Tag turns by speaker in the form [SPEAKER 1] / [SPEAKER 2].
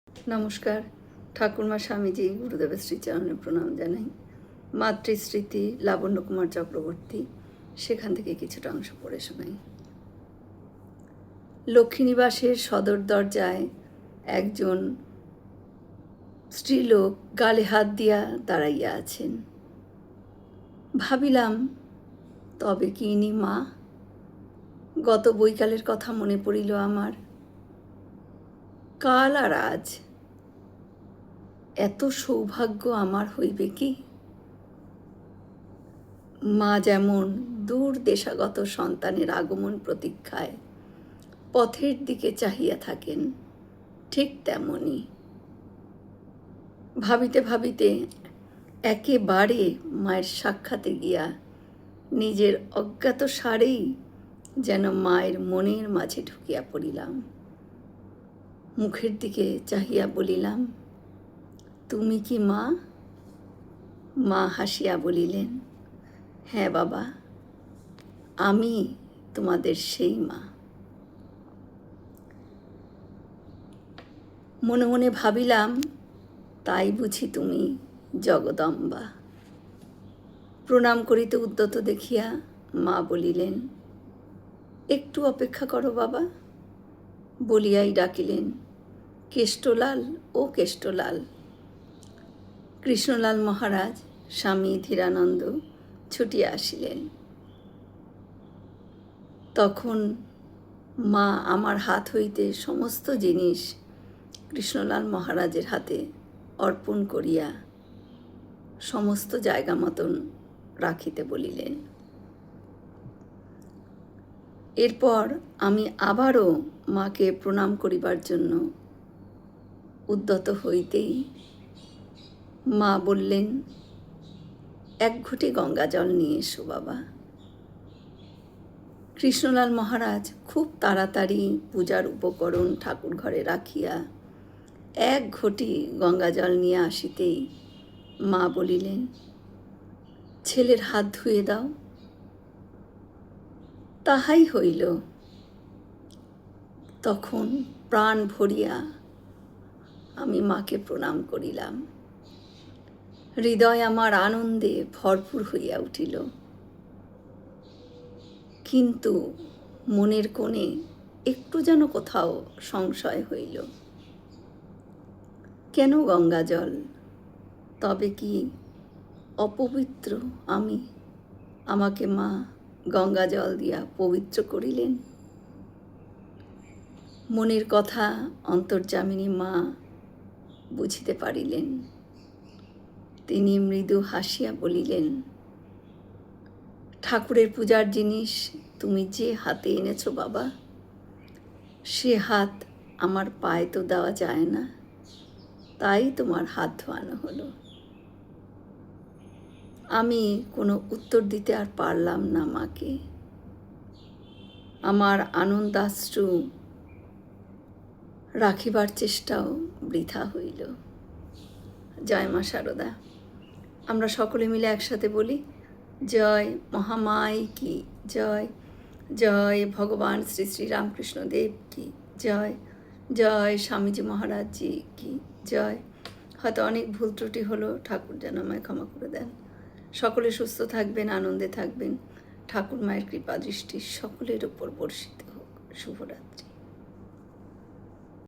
[SPEAKER 1] নমস্কার। ঠাকুরমা স্বামীজি গুরুদেবের শ্রীচরণে প্রণাম জানাই। মাতৃস্মৃতি লাবণ্য কুমার চক্রবর্তী, সেখান থেকে কিছুটা অংশ পড়ে শোনাই। লক্ষ্মীনিবাসের সদর দরজায় একজন স্ত্রীলোক গালে হাত দিয়া দাঁড়াইয়া আছেন। ভাবিলাম, তবে কি ইনি মা? গত বৈকালের কথা মনে পড়িল আমার। কাল আর আজ এত সৌভাগ্য আমার হইবে কি? মা যেমন দূর দেশাগত সন্তানের আগমন প্রতীক্ষায় পথের দিকে চাহিয়া থাকেন, ঠিক তেমনি ভাবিতে ভাবিতে একেবারে মায়ের সাক্ষাতে গিয়া নিজের অজ্ঞাত সারেই যেন মায়ের মনের মাঝে ঢুকিয়া পড়িলাম। মুখের দিকে চাহিয়া বলিলাম, তুমি কি মা? মা হাসিয়া বলিলেন, হ্যাঁ বাবা, আমি তোমাদের সেই মা। মনে মনে ভাবিলাম, তাই বুঝি তুমি জগদম্বা। প্রণাম করিতে উদ্যত দেখিয়া মা বলিলেন, একটু অপেক্ষা করো বাবা। বলিয়াই ডাকিলেন, কেষ্টলাল ও কেষ্টলাল। কৃষ্ণলাল মহারাজ স্বামী ধীরানন্দ ছুটিয়া আসিলেন। তখন মা আমার হাত হইতে সমস্ত জিনিস কৃষ্ণলাল মহারাজের হাতে অর্পণ করিয়া সমস্ত জায়গা মতন রাখিতে বলিলেন। এরপর আমি আবারও মাকে প্রণাম করিবার জন্য উদ্যত হইতেই মা বললেন, এক ঘটি গঙ্গা জল নিয়ে এসো বাবা। কৃষ্ণলাল মহারাজ খুব তাড়াতাড়ি পূজার উপকরণ ঠাকুর ঘরে রাখিয়া এক ঘটি গঙ্গা জল নিয়ে আসিতেই মা বলিলেন, ছেলের হাত ধুয়ে দাও। তাহাই হইল। তখন প্রাণ ভরিয়া আমি মাকে প্রণাম করিলাম। হৃদয় আমার আনন্দে ভরপুর হইয়া উঠিল, কিন্তু মনের কোণে একটু যেন কোথাও সংশয় হইল। কেন গঙ্গা জল? তবে কি অপবিত্র আমি? আমাকে মা গঙ্গা জল দিয়া পবিত্র করিলেন। মনের কথা অন্তর্যামিনী মা বুঝিতে পারিলেন। তিনি মৃদু হাসিয়া বলিলেন, ঠাকুরের পূজার জিনিস তুমি যে হাতে এনেছো বাবা, সে হাত আমার পায়ে তো দেওয়া যায় না, তাই তোমার হাত ধোয়ানো হলো। আমি কোনো উত্তর দিতে আর পারলাম না মাকে। আমার আনন্দাশ্রু রাখিবার চেষ্টাও বৃথা হইল। জয় মা শারদা। আমরা সকলে মিলে একসাথে বলি, জয় মহামাই কি জয়, জয় ভগবান শ্রী শ্রী রামকৃষ্ণ দেব কি জয়, জয় স্বামীজি মহারাজ জি কি জয়। হয়তো অনেক ভুল ত্রুটি হলো, ঠাকুর যেন আমায় ক্ষমা করে দেন। সকলে সুস্থ থাকবেন, আনন্দে থাকবেন। ঠাকুর মায়ের কৃপা দৃষ্টি সকলের ওপর বর্ষিত হোক। শুভরাত্রি।